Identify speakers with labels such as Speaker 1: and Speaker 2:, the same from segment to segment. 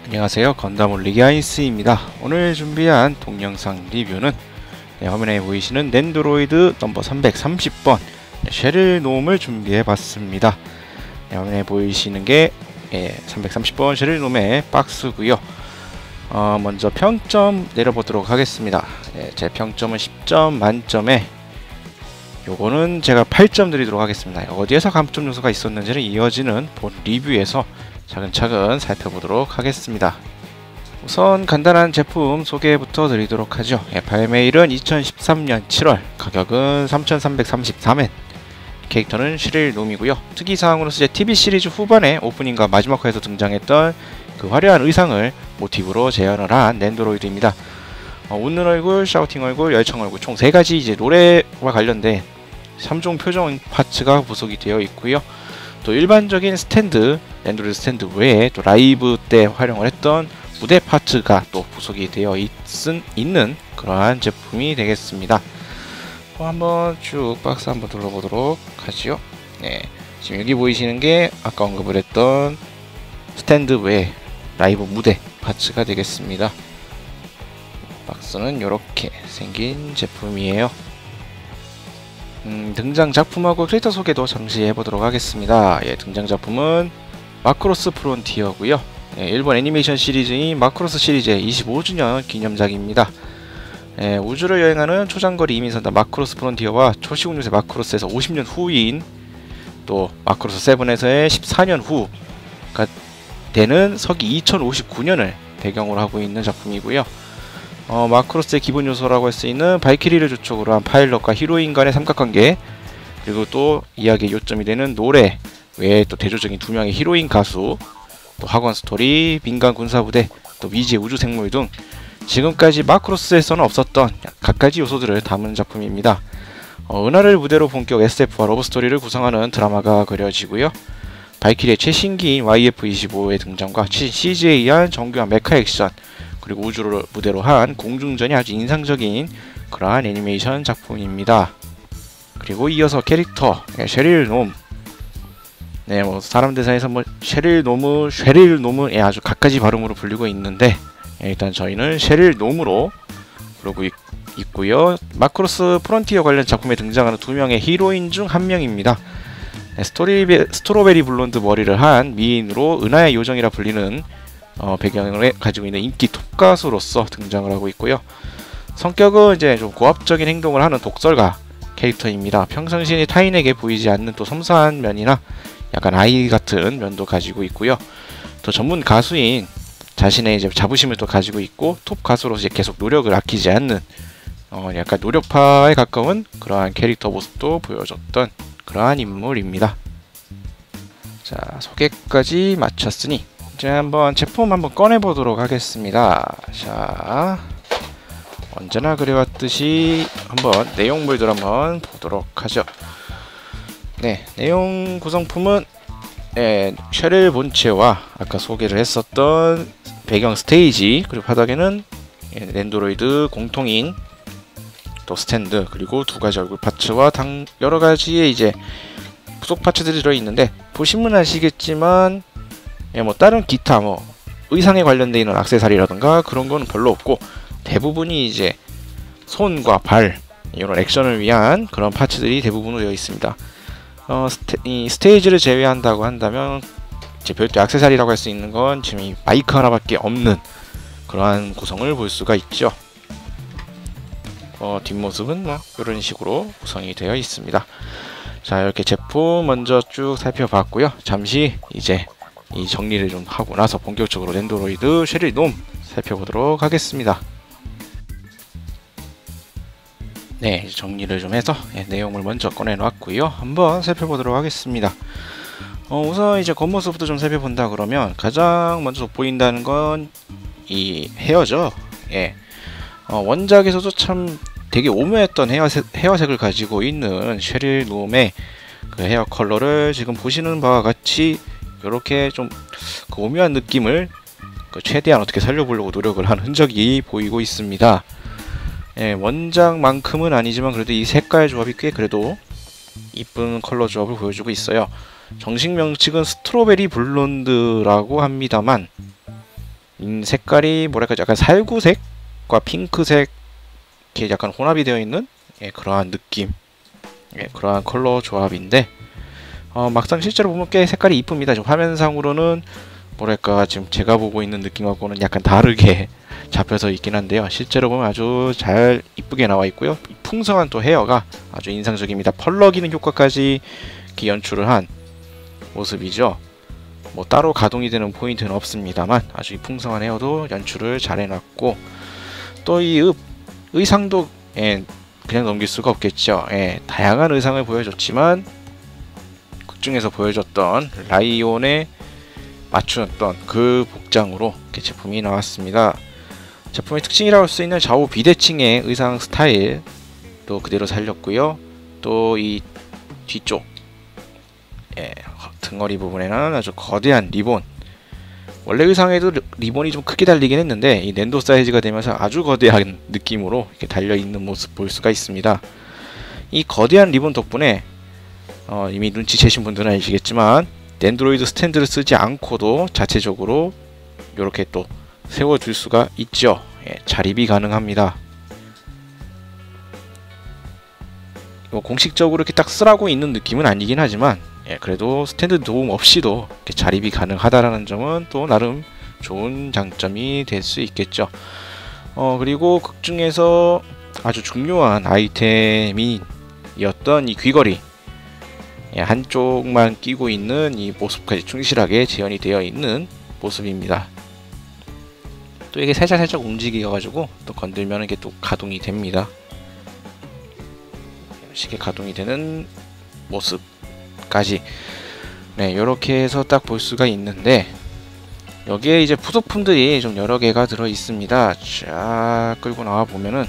Speaker 1: 안녕하세요, 건담 올리기 아이스입니다. 오늘 준비한 동영상 리뷰는 화면에 보이시는 넨드로이드 넘버 330번 쉐릴 놈을 준비해 봤습니다. 화면에 보이시는 게 330번 쉐릴 놈의 박스고요. 먼저 평점 내려보도록 하겠습니다. 제 평점은 10점 만점에 요거는 제가 8점 드리도록 하겠습니다. 어디에서 감점 요소가 있었는지는 이어지는 본 리뷰에서 차근차근 살펴보도록 하겠습니다. 우선 간단한 제품 소개부터 드리도록 하죠. 발매일은 2013년 7월, 가격은 3,334엔, 캐릭터는 쉐릴 놈이고요. 특이사항으로서 이제 TV 시리즈 후반에 오프닝과 마지막 화에서 등장했던 그 화려한 의상을 모티브로 재현을 한 넨드로이드입니다. 웃는 얼굴, 샤우팅 얼굴, 열청 얼굴 총 3가지 이제 노래와 관련된 3종 표정 파츠가 부속이 되어 있고요. 또 일반적인 스탠드, 넨드로이드 스탠드 외에 또 라이브 때 활용을 했던 무대 파츠가 또 부속이 되어 있는 그러한 제품이 되겠습니다. 한번 쭉 박스 한번 둘러보도록 하지요. 지금 여기 보이시는 게 아까 언급을 했던 스탠드 외에 라이브 무대 파츠가 되겠습니다. 박스는 이렇게 생긴 제품이에요. 등장 작품하고 캐릭터 소개도 잠시 해보도록 하겠습니다. 등장 작품은 마크로스 프론티어고요. 일본 애니메이션 시리즈인 마크로스 시리즈의 25주년 기념작입니다. 우주를 여행하는 초장거리 이민선단 마크로스 프론티어와 초시공유세 마크로스에서 50년 후인 또 마크로스 7에서의 14년 후가 되는 서기 2059년을 배경으로 하고 있는 작품이고요. 마크로스의 기본 요소라고 할 수 있는 발키리를 주축으로 한 파일럿과 히로인 간의 삼각관계, 그리고 또 이야기의 요점이 되는 노래 외에 또 대조적인 2명의 히로인 가수, 또 학원 스토리, 민간 군사부대, 또 미지의 우주 생물 등 지금까지 마크로스에서는 없었던 갖가지 요소들을 담은 작품입니다. 은하를 무대로 본격 SF와 러브스토리를 구성하는 드라마가 그려지고요. 발키리의 최신기인 YF-25의 등장과 CG에 정교한 메카 액션, 그리고 우주를 무대로 한 공중전이 아주 인상적인 그러한 애니메이션 작품입니다. 그리고 이어서 캐릭터 쉐릴 놈, 사람 대사에서 쉐릴 놈은 아주 갖가지 발음으로 불리고 있는데 일단 저희는 쉐릴 놈으로 부르고 있고요. 마크로스 프론티어 관련 작품에 등장하는 2명의 히로인 중 1명입니다. 스트로베리 블론드 머리를 한 미인으로 은하의 요정이라 불리는 배경을 가지고 있는 인기 톱가수로서 등장을 하고 있고요. 성격은 이제 좀 고압적인 행동을 하는 독설가 캐릭터입니다. 평상시에 타인에게 보이지 않는 또 섬세한 면이나 약간 아이 같은 면도 가지고 있고요. 또 전문 가수인 자신의 이제 자부심을 또 가지고 있고 톱 가수로서 계속 노력을 아끼지 않는 약간 노력파에 가까운 그러한 캐릭터 모습도 보여줬던 그러한 인물입니다. 자, 소개까지 마쳤으니 이제 한번 제품 한번 꺼내보도록 하겠습니다. 자, 언제나 그래왔듯이 한번 내용물들 한번 보도록 하죠. 내용 구성품은 쉐릴 본체와 아까 소개를 했었던 배경 스테이지, 그리고 바닥에는 넨드로이드 공통인 또 스탠드, 그리고 2가지 얼굴 파츠와 여러가지의 이제 부속 파츠들이 들어있는데, 보시면 아시겠지만 다른 기타 의상에 관련되어 있는 액세서리라든가 그런 거는 별로 없고, 대부분이 이제 손과 발 이런 액션을 위한 그런 파츠들이 대부분으로 되어 있습니다. 이 스테이지를 제외한다고 한다면 이제 별도 액세서리라고 할 수 있는 건 지금 이 마이크 하나밖에 없는 그러한 구성을 볼 수가 있죠. 뒷모습은 이런 식으로 구성이 되어 있습니다. 자, 이렇게 제품 먼저 쭉 살펴봤고요. 잠시 이제 이 정리를 좀 하고 나서 본격적으로 넨드로이드 쉐릴 놈 살펴보도록 하겠습니다. 정리를 좀 해서 내용을 먼저 꺼내놨고요. 한번 살펴보도록 하겠습니다. 우선 이제 겉모습부터 좀 살펴본다 그러면 가장 먼저 보인다는 건 이 헤어죠. 원작에서도 참 되게 오묘했던 헤어색을 가지고 있는 쉐릴 놈의 그 헤어 컬러를 지금 보시는 바와 같이 이렇게 좀 그 오묘한 느낌을 최대한 어떻게 살려보려고 노력을 한 흔적이 보이고 있습니다. 원작만큼은 아니지만 그래도 이 색깔 조합이 꽤 그래도 이쁜 컬러 조합을 보여주고 있어요. 정식 명칭은 스트로베리 블론드라고 합니다만 색깔이 뭐랄까 약간 살구색과 핑크색 이렇게 약간 혼합이 되어 있는 그러한 느낌, 그러한 컬러 조합인데 막상 실제로 보면 꽤 색깔이 이쁩니다. 지금 화면상으로는 뭐랄까 지금 제가 보고 있는 느낌하고는 약간 다르게 잡혀서 있긴 한데요. 실제로 보면 아주 잘 이쁘게 나와 있고요. 풍성한 또 헤어가 아주 인상적입니다. 펄럭이는 효과까지 이렇게 연출을 한 모습이죠. 뭐 따로 가동이 되는 포인트는 없습니다만 아주 이 풍성한 헤어도 연출을 잘 해놨고, 또 이 의상도 그냥 넘길 수가 없겠죠. 다양한 의상을 보여줬지만 극중에서 보여줬던 라이온에 맞추었던 그 복장으로 이렇게 제품이 나왔습니다. 제품의 특징이라고 할 수 있는 좌우 비대칭의 의상 스타일도 그대로 살렸고요. 또 이 뒤쪽 등허리 부분에는 아주 거대한 리본, 원래 의상에도 리본이 좀 크게 달리긴 했는데 이 낸도 사이즈가 되면서 아주 거대한 느낌으로 이렇게 달려있는 모습 볼 수가 있습니다. 이 거대한 리본 덕분에 이미 눈치채신 분들은 아시겠지만 낸드로이드 스탠드를 쓰지 않고도 자체적으로 이렇게 또 세워줄 수가 있죠. 자립이 가능합니다. 공식적으로 이렇게 딱 쓰라고 있는 느낌은 아니긴 하지만 그래도 스탠드 도움 없이도 이렇게 자립이 가능하다라는 점은 또 나름 좋은 장점이 될 수 있겠죠. 그리고 극중에서 아주 중요한 아이템이었던 이 귀걸이, 한쪽만 끼고 있는 이 모습까지 충실하게 재현이 되어 있는 모습입니다. 또 이게 살짝 움직여가지고 또 건들면 이게 또 가동이 됩니다. 쉽게 가동이 되는 모습까지 이렇게 해서 딱 볼 수가 있는데, 여기에 이제 부속품들이 좀 여러 개가 들어 있습니다. 쫙 끌고 나와 보면은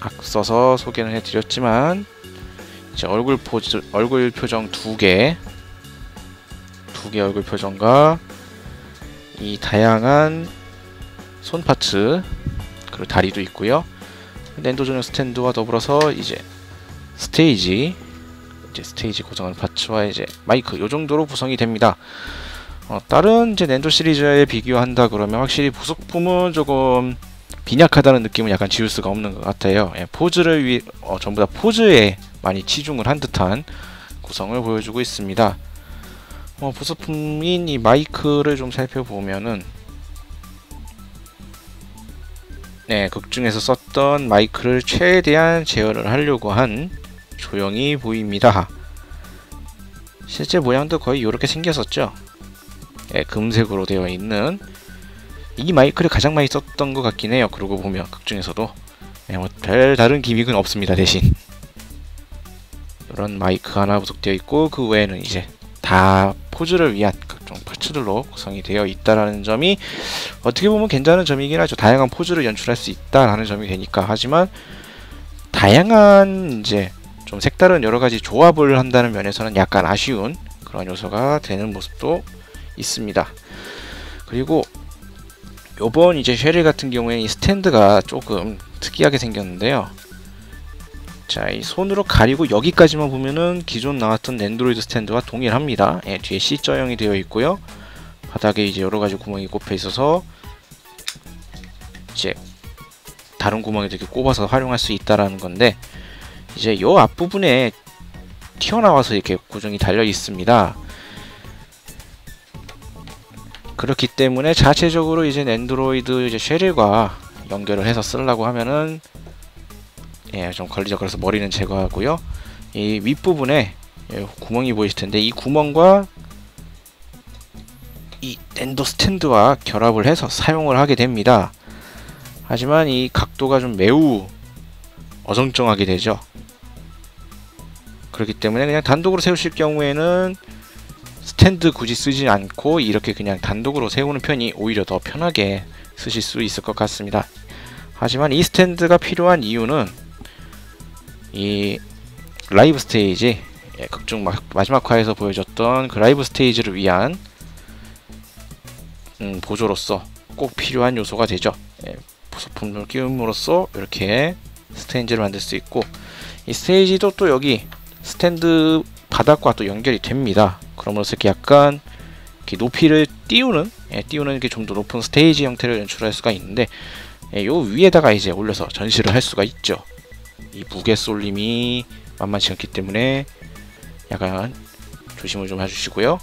Speaker 1: 앞서서 소개는 해드렸지만 이제 얼굴 표정 두 개 얼굴 표정과 이 다양한 손 파츠, 그리고 다리도 있고요. 낸도 전용 스탠드와 더불어서 이제 스테이지 고정하는 파츠와 이제 마이크, 요 정도로 구성이 됩니다. 다른 이제 낸도 시리즈에 비교한다 그러면 확실히 부속품은 조금 빈약하다는 느낌은 약간 지울 수가 없는 것 같아요. 포즈를 전부 다 포즈에 많이 치중을 한 듯한 구성을 보여주고 있습니다. 부속품인 이 마이크를 좀 살펴보면은 극중에서 썼던 마이크를 최대한 재현을 하려고 한 조형이 보입니다. 실제 모양도 거의 이렇게 생겼었죠. 금색으로 되어 있는 이 마이크를 가장 많이 썼던 것 같긴 해요. 그러고 보면 극중에서도 뭐 별 다른 기믹은 없습니다. 대신 이런 마이크 하나 부속되어 있고, 그 외에는 이제 다 포즈를 위한 각종 파츠들로 구성이 되어 있다라는 점이 어떻게 보면 괜찮은 점이긴 하죠. 다양한 포즈를 연출할 수 있다라는 점이 되니까. 하지만 다양한 이제 좀 색다른 여러 가지 조합을 한다는 면에서는 약간 아쉬운 그런 요소가 되는 모습도 있습니다. 그리고 요번 이제 쉐릴 같은 경우에 이 스탠드가 조금 특이하게 생겼는데요. 자, 이 손으로 가리고 여기까지만 보면은 기존 나왔던 낸드로이드 스탠드와 동일합니다. 뒤에 C자형이 되어 있고요. 바닥에 이제 여러 가지 구멍이 꼽혀 있어서 이제 다른 구멍에 이렇게 꼽아서 활용할 수 있다라는 건데, 이제 요 앞부분에 튀어나와서 이렇게 고정이 달려 있습니다. 그렇기 때문에 자체적으로 이제 낸드로이드 이제 쉐릴과 연결을 해서 쓰려고 하면은 좀 걸리죠. 그래서 머리는 제거하고요. 이 윗부분에 구멍이 보이실 텐데, 이 구멍과 이 낸도 스탠드와 결합을 해서 사용을 하게 됩니다. 하지만 이 각도가 좀 매우 어정쩡하게 되죠. 그렇기 때문에 그냥 단독으로 세우실 경우에는 스탠드 굳이 쓰지 않고 이렇게 그냥 단독으로 세우는 편이 오히려 더 편하게 쓰실 수 있을 것 같습니다. 하지만 이 스탠드가 필요한 이유는 이 라이브 스테이지, 극중 마지막 화에서 보여줬던 그 라이브 스테이지를 위한 보조로서 꼭 필요한 요소가 되죠. 부속품을 끼움으로써 이렇게 스테이지를 만들 수 있고, 이 스테이지도 또 여기 스탠드 바닥과 또 연결이 됩니다. 그러므로써 이렇게 약간 이렇게 높이를 띄우는 띄우는 게 좀 더 높은 스테이지 형태를 연출할 수가 있는데, 요 위에다가 이제 올려서 전시를 할 수가 있죠. 이 무게 쏠림이 만만치 않기 때문에 약간 조심을 좀 해주시고요.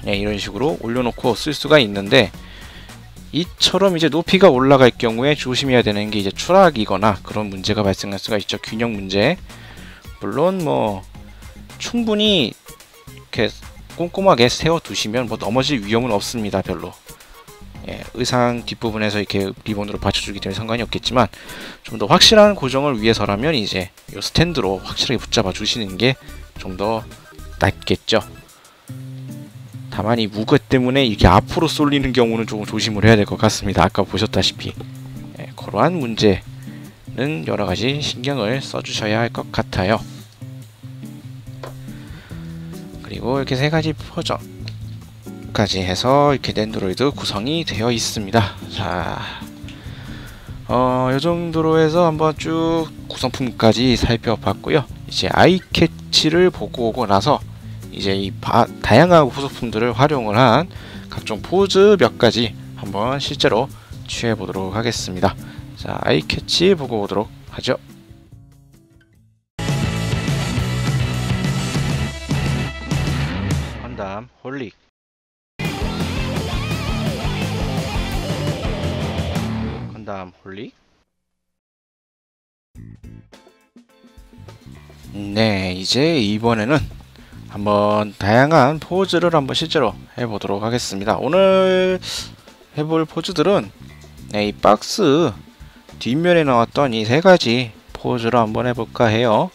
Speaker 1: 이런 식으로 올려놓고 쓸 수가 있는데, 이처럼 이제 높이가 올라갈 경우에 조심해야 되는 게 이제 추락이거나 그런 문제가 발생할 수가 있죠. 균형 문제. 물론 뭐 충분히 이렇게 꼼꼼하게 세워 두시면 뭐 넘어질 위험은 없습니다. 별로. 의상 뒷부분에서 이렇게 리본으로 받쳐주기 때문에 상관이 없겠지만, 좀 더 확실한 고정을 위해서라면 이제 이 스탠드로 확실하게 붙잡아 주시는 게 좀 더 낫겠죠. 다만 이 무게 때문에 이게 앞으로 쏠리는 경우는 조금 조심을 해야 될 것 같습니다. 아까 보셨다시피 그러한 문제는 여러가지 신경을 써주셔야 할 것 같아요. 그리고 이렇게 세 가지 버전까지 해서 이렇게 낸드로이드 구성이 되어 있습니다. 자, 요 정도로 해서 한번 쭉 구성품까지 살펴봤고요. 이제 아이캐치를 보고 오고 나서 이제 이 다양한 후속품들을 활용을 한 각종 포즈 몇 가지 한번 실제로 취해 보도록 하겠습니다. 자, 아이캐치 보고 오도록 하죠. 건담 홀릭, 건담 홀릭. 네, 이제 이번에는 한번 다양한 포즈를 한번 실제로 해보도록 하겠습니다. 오늘 해볼 포즈들은 이 박스 뒷면에 나왔던 이 세 가지 포즈를 한번 해볼까 해요.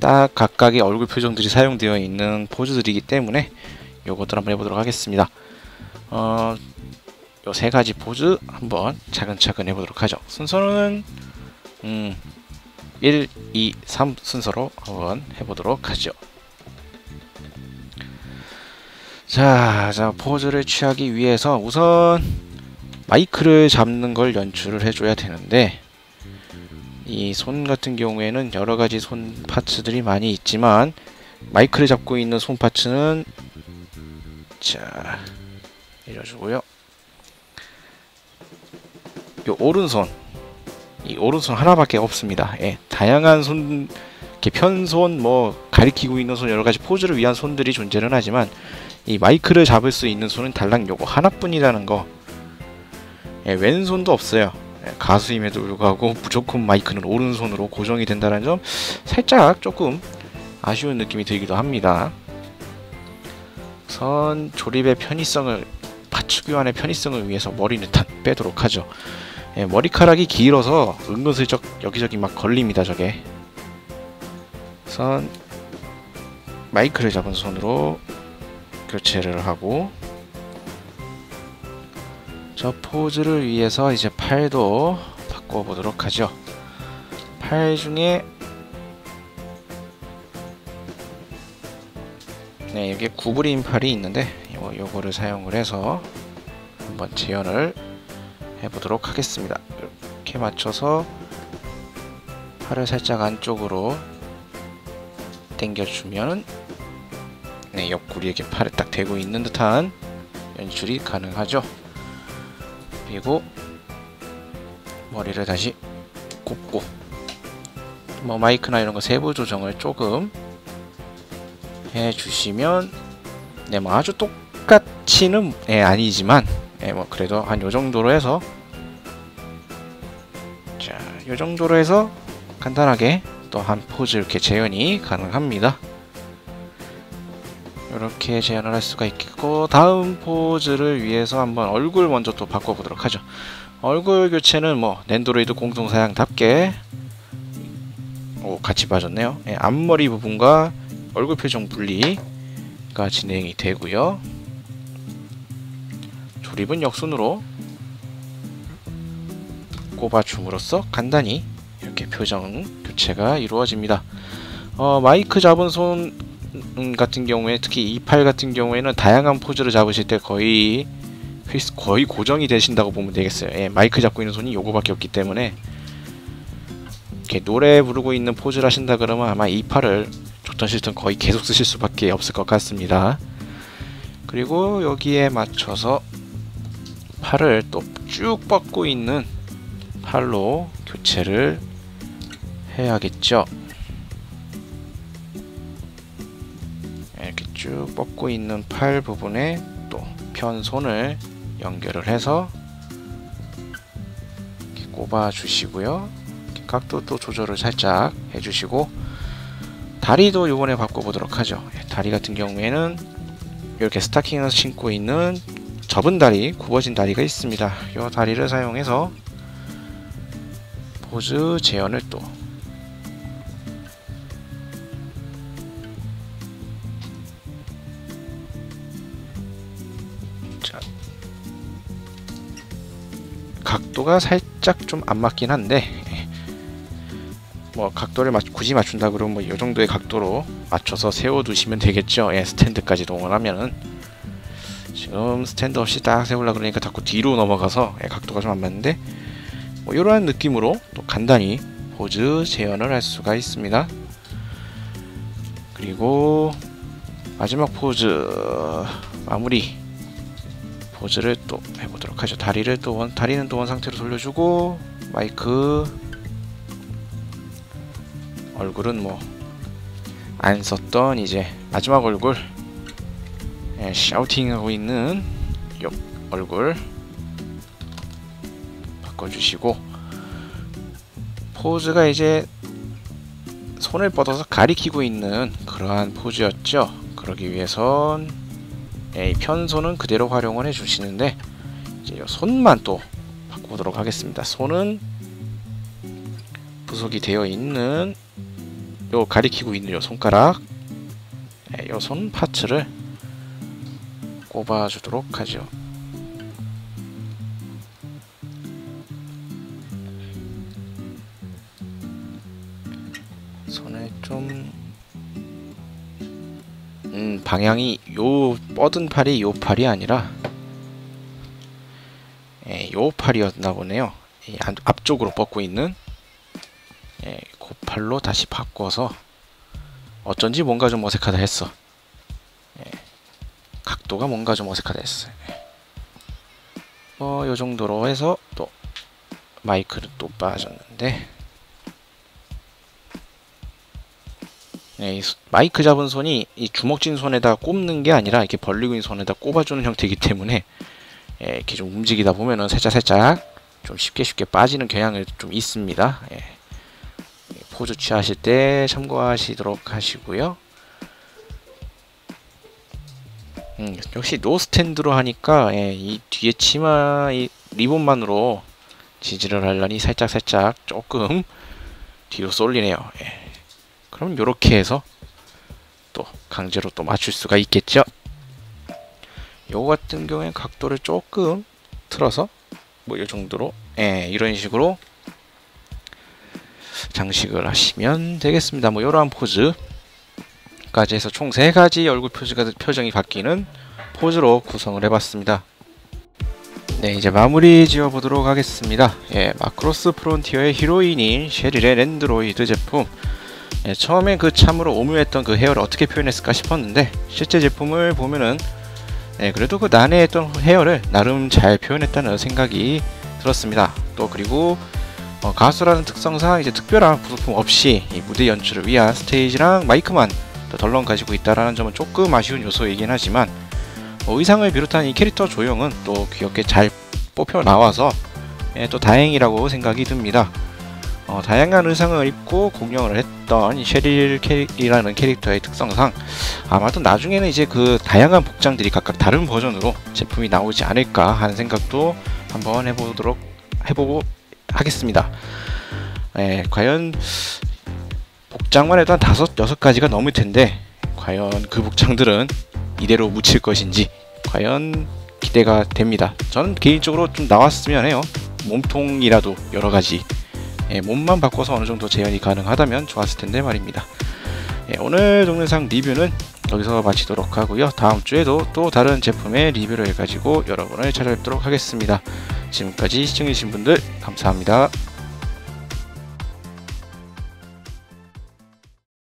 Speaker 1: 딱 각각의 얼굴 표정들이 사용되어 있는 포즈들이기 때문에 요것들 한번 해보도록 하겠습니다. 요 세 가지 포즈 한번 차근차근 해보도록 하죠. 순서는 1, 2, 3 순서로 한번 해보도록 하죠. 자, 포즈를 취하기 위해서 우선 마이크를 잡는 걸 연출을 해줘야 되는데, 이 손 같은 경우에는 여러가지 손 파츠들이 많이 있지만 마이크를 잡고 있는 손 파츠는 자, 이래주고요. 요 오른손, 이 오른손 하나밖에 없습니다. 다양한 손, 이렇게 편손, 뭐 가리키고 있는 손, 여러가지 포즈를 위한 손들이 존재는 하지만 이 마이크를 잡을 수 있는 손은 달랑 요거 하나뿐이라는 거. 왼손도 없어요. 가수임에도 불구하고 무조건 마이크는 오른손으로 고정이 된다는 점, 살짝 조금 아쉬운 느낌이 들기도 합니다. 우선 조립의 편의성을, 파츠 교환의 편의성을 위해서 머리는 일단 빼도록 하죠. 머리카락이 길어서 은근슬쩍 여기저기 막 걸립니다. 저게. 우선 마이크를 잡은 손으로 교체를 하고, 저 포즈를 위해서 이제 팔도 바꿔보도록 하죠. 팔 중에 여기 구부린 팔이 있는데 요거를 사용을 해서 한번 재현을 해보도록 하겠습니다. 이렇게 맞춰서 팔을 살짝 안쪽으로 당겨주면 옆구리에 이렇게 팔을 딱 대고 있는 듯한 연출이 가능하죠. 그리고 머리를 다시 꼽고, 뭐 마이크나 이런 거 세부 조정을 조금 해주시면, 뭐 아주 똑같이는 아니지만, 뭐 그래도 한 요 정도로 해서, 자, 요 정도로 해서 간단하게 또 한 포즈 이렇게 재현이 가능합니다. 이렇게 재현을 할 수가 있겠고, 다음 포즈를 위해서 한번 얼굴 먼저 또 바꿔보도록 하죠. 얼굴 교체는 뭐 낸드로이드 공동사양답게 같이 빠졌네요. 앞머리 부분과 얼굴 표정 분리가 진행이 되고요. 조립은 역순으로 꼽아줌으로써 간단히 이렇게 표정 교체가 이루어집니다. 마이크 잡은 손 같은 경우에, 특히 이 팔 같은 경우에는 다양한 포즈를 잡으실 때 거의 고정이 되신다고 보면 되겠어요. 마이크 잡고 있는 손이 요거밖에 없기 때문에, 이렇게 노래 부르고 있는 포즈를 하신다 그러면 아마 이 팔을 좋든 싫든 거의 계속 쓰실 수밖에 없을 것 같습니다. 그리고 여기에 맞춰서 팔을 또 쭉 뻗고 있는 팔로 교체를 해야겠죠. 이렇게 쭉 뻗고 있는 팔 부분에 또 편손을 연결을 해서 이렇게 꼽아 주시고요. 각도도 조절을 살짝 해주시고, 다리도 요번에 바꿔보도록 하죠. 다리 같은 경우에는 이렇게 스타킹을 신고 있는 접은 다리, 굽어진 다리가 있습니다. 이 다리를 사용해서 포즈 재현을 또 각도가 살짝 좀 안 맞긴 한데, 뭐 각도를 굳이 맞춘다 그러면 뭐 이 정도의 각도로 맞춰서 세워 두시면 되겠죠. 스탠드까지 동원하면은. 지금 스탠드 없이 딱 세우려고 그러니까 자꾸 뒤로 넘어가서 각도가 좀 안 맞는데, 뭐 이러한 느낌으로 또 간단히 포즈 재현을 할 수가 있습니다. 그리고 마지막 포즈 마무리 포즈를 또 해보도록 하죠. 다리는 또 원 상태로 돌려주고, 마이크, 얼굴은 뭐 안 썼던 이제 마지막 얼굴, 샤우팅하고 있는 옆 얼굴 바꿔주시고, 포즈가 이제 손을 뻗어서 가리키고 있는 그러한 포즈였죠. 그러기 위해선 이 편손은 그대로 활용을 해주시는데, 이제 이 손만 또 바꿔보도록 하겠습니다. 손은 부속이 되어 있는 요 가리키고 있는 요 손가락, 요 손 파츠를 꼽아주도록 하죠. 손을 좀 방향이 요 뻗은 팔이 요 팔이 아니라 요 팔이었나 보네요. 앞쪽으로 뻗고 있는 그 팔로 다시 바꿔서, 어쩐지 뭔가 좀 어색하다 했어. 각도가 뭔가 좀 어색하다 했어요. 요 정도로 해서 또 마이크를 또 빠졌는데, 이 마이크 잡은 손이 이 주먹진 손에다 꼽는 게 아니라 이렇게 벌리고 있는 손에다 꼽아주는 형태이기 때문에 이렇게 좀 움직이다 보면은 살짝 좀 쉽게 빠지는 경향이 좀 있습니다. 포즈 취하실 때 참고하시도록 하시고요. 역시 노 스탠드로 하니까 이 뒤에 치마 이 리본만으로 지지를 하려니 살짝 조금 뒤로 쏠리네요. 그럼 요렇게 해서 또 강제로 또 맞출 수가 있겠죠. 요거 같은 경우엔 각도를 조금 틀어서 뭐 요 정도로 이런 식으로 장식을 하시면 되겠습니다. 뭐 요러한 포즈까지 해서 총 3가지 얼굴 표정이 바뀌는 포즈로 구성을 해봤습니다. 네, 이제 마무리 지어보도록 하겠습니다. 마크로스 프론티어의 히로인인 셰릴의 랜드로이드 제품, 처음에 그 참으로 오묘했던 그 헤어를 어떻게 표현했을까 싶었는데, 실제 제품을 보면은 그래도 그 난해했던 헤어를 나름 잘 표현했다는 생각이 들었습니다. 또 그리고 가수라는 특성상 이제 특별한 부속품 없이 이 무대 연출을 위한 스테이지랑 마이크만 덜렁 가지고 있다라는 점은 조금 아쉬운 요소이긴 하지만, 의상을 비롯한 이 캐릭터 조형은 또 귀엽게 잘 뽑혀 나와서 또 다행이라고 생각이 듭니다. 다양한 의상을 입고 공연을 했던 이 셰릴이라는 캐릭터의 특성상 아마도 나중에는 이제 그 다양한 복장들이 각각 다른 버전으로 제품이 나오지 않을까 하는 생각도 한번 해보고 하겠습니다. 과연 복장만 해도 한 5-6가지가 넘을 텐데, 과연 그 복장들은 이대로 묻힐 것인지 과연 기대가 됩니다. 저는 개인적으로 좀 나왔으면 해요. 몸통이라도 여러가지 몸만 바꿔서 어느정도 재현이 가능하다면 좋았을 텐데 말입니다. 오늘 동영상 리뷰는 여기서 마치도록 하고요. 다음 주에도 또 다른 제품의 리뷰를 가지고 여러분을 찾아뵙도록 하겠습니다. 지금까지 시청해주신 분들 감사합니다.